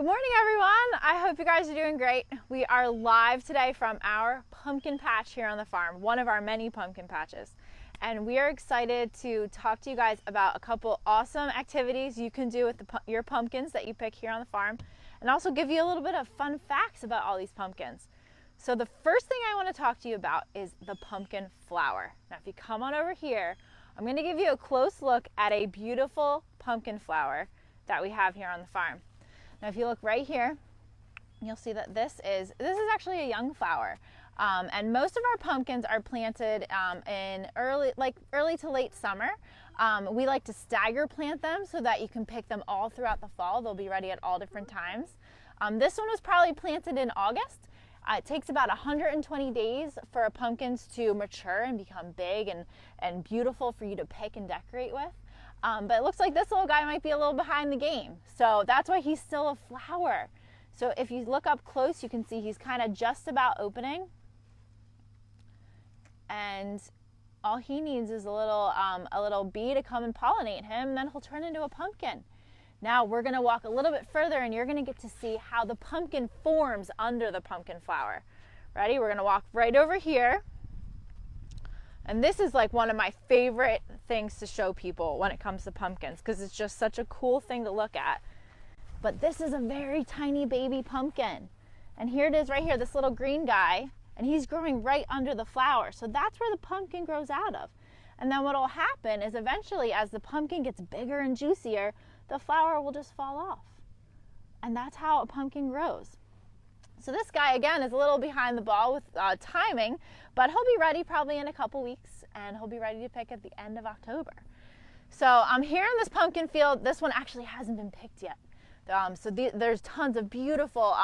Good morning, everyone. I hope you guys are doing great. We are live today from our pumpkin patch here on the farm, one of our many pumpkin patches. And we are excited to talk to you guys about a couple awesome activities you can do with your pumpkins that you pick here on the farm, and also give you a little bit of fun facts about all these pumpkins. So the first thing I want to talk to you about is the pumpkin flower. Now, if you come on over here, I'm going to give you a close look at a beautiful pumpkin flower that we have here on the farm. Now, if you look right here, you'll see that this is actually a young flower. And most of our pumpkins are planted in early to late summer. We like to stagger plant them so that you can pick them all throughout the fall. They'll be ready at all different times. This one was probably planted in August. It takes about 120 days for pumpkins to mature and become big and beautiful for you to pick and decorate with. But it looks like this little guy might be a little behind the game. So that's why he's still a flower. So if you look up close, you can see he's kind of just about opening. And all he needs is a little bee to come and pollinate him, and then he'll turn into a pumpkin. Now we're going to walk a little bit further, and you're going to get to see how the pumpkin forms under the pumpkin flower. Ready? We're going to walk right over here. And this is like one of my favorite things to show people when it comes to pumpkins, because it's just such a cool thing to look at. But this is a very tiny baby pumpkin. And here it is right here, this little green guy, and he's growing right under the flower. So that's where the pumpkin grows out of. And then what will happen is eventually, as the pumpkin gets bigger and juicier, the flower will just fall off. And that's how a pumpkin grows. So this guy, again, is a little behind the ball with timing, but he'll be ready probably in a couple weeks, and he'll be ready to pick at the end of October. So I'm here in this pumpkin field. This one actually hasn't been picked yet. There's tons of beautiful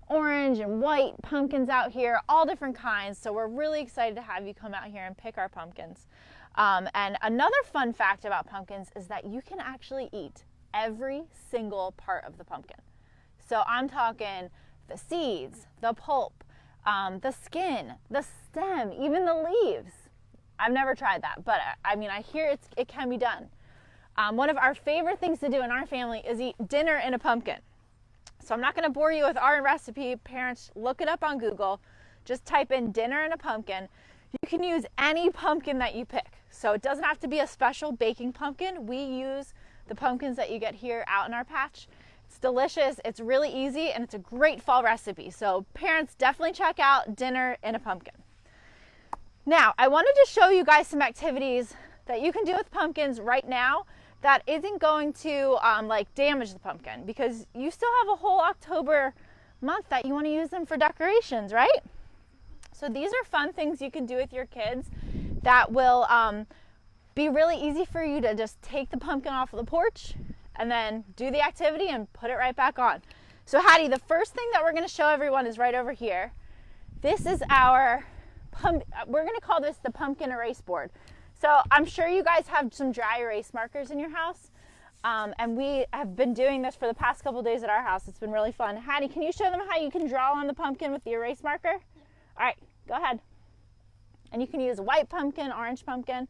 orange and white pumpkins out here, all different kinds. So we're really excited to have you come out here and pick our pumpkins. And another fun fact about pumpkins is that you can actually eat every single part of the pumpkin. So I'm talking the seeds, the pulp, the skin, the stem, even the leaves. I've never tried that, but I hear it can be done. One of our favorite things to do in our family is eat dinner in a pumpkin. So I'm not going to bore you with our recipe. Parents, look it up on Google. Just type in dinner in a pumpkin. You can use any pumpkin that you pick. So it doesn't have to be a special baking pumpkin. We use the pumpkins that you get here out in our patch. It's delicious, it's really easy, and it's a great fall recipe. So parents, definitely check out dinner in a pumpkin. Now, I wanted to show you guys some activities that you can do with pumpkins right now that isn't going to damage the pumpkin, because you still have a whole October month that you want to use them for decorations, right? So these are fun things you can do with your kids that will be really easy for you to just take the pumpkin off of the porch and then do the activity and put it right back on. So Hattie, the first thing that we're going to show everyone is right over here. This is our we're going to call this the pumpkin erase board. So I'm sure you guys have some dry erase markers in your house. And we have been doing this for the past couple days at our house. It's been really fun. Hattie, can you show them how you can draw on the pumpkin with the erase marker? All right, go ahead. And you can use white pumpkin, orange pumpkin.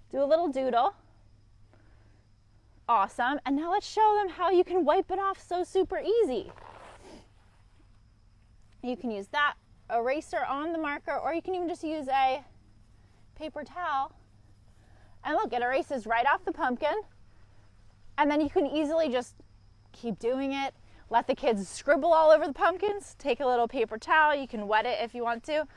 Do a little doodle. Awesome. And now let's show them how you can wipe it off so super easy. You can use that eraser on the marker, or you can even just use a paper towel. And look, it erases right off the pumpkin. And then you can easily just keep doing it. Let the kids scribble all over the pumpkins. Take a little paper towel. You can wet it if you want to.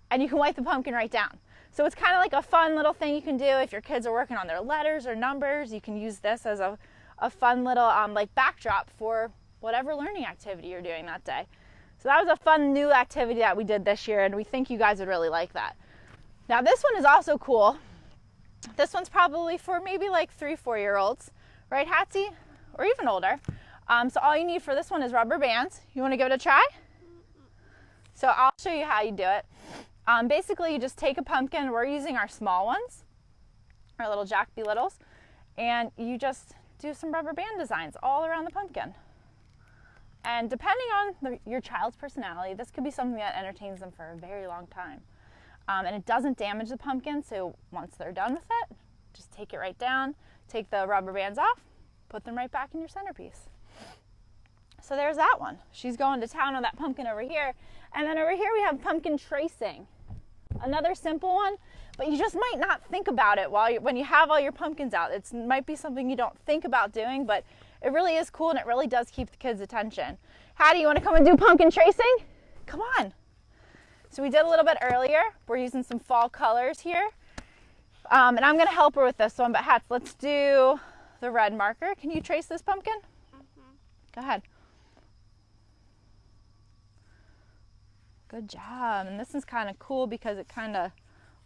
And you can wipe the pumpkin right down. So it's kind of like a fun little thing you can do if your kids are working on their letters or numbers. You can use this as a fun little backdrop for whatever learning activity you're doing that day. So that was a fun new activity that we did this year, and we think you guys would really like that. Now this one is also cool. This one's probably for maybe like 3-4-year-olds, right, Hattie? Or even older. So all you need for this one is rubber bands. You want to give it a try? So I'll show you how you do it. Basically, you just take a pumpkin. We're using our small ones, our little Jack B. Littles, and you just do some rubber band designs all around the pumpkin. And depending on your child's personality, this could be something that entertains them for a very long time. And it doesn't damage the pumpkin, so once they're done with it, just take it right down, take the rubber bands off, put them right back in your centerpiece. So there's that one. She's going to town on that pumpkin over here. And then over here we have pumpkin tracing. Another simple one, but you just might not think about it when you have all your pumpkins out. It might be something you don't think about doing, but it really is cool and it really does keep the kids' attention. Hattie, you want to come and do pumpkin tracing? Come on. So we did a little bit earlier. We're using some fall colors here. And I'm going to help her with this one, but Hats, let's do the red marker. Can you trace this pumpkin? Go ahead. Good job. And this is kind of cool because it kind of,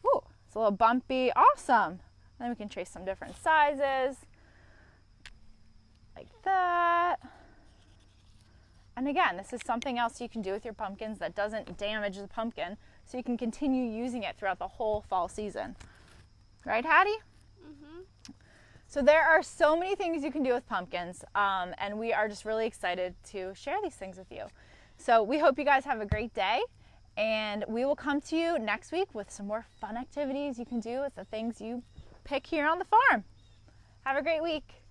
ooh, it's a little bumpy. Awesome. Then we can trace some different sizes. Like that. And again, this is something else you can do with your pumpkins that doesn't damage the pumpkin, so you can continue using it throughout the whole fall season. Right, Hattie? Mm-hmm. So there are so many things you can do with pumpkins, and we are just really excited to share these things with you. So we hope you guys have a great day, and we will come to you next week with some more fun activities you can do with the things you pick here on the farm. Have a great week.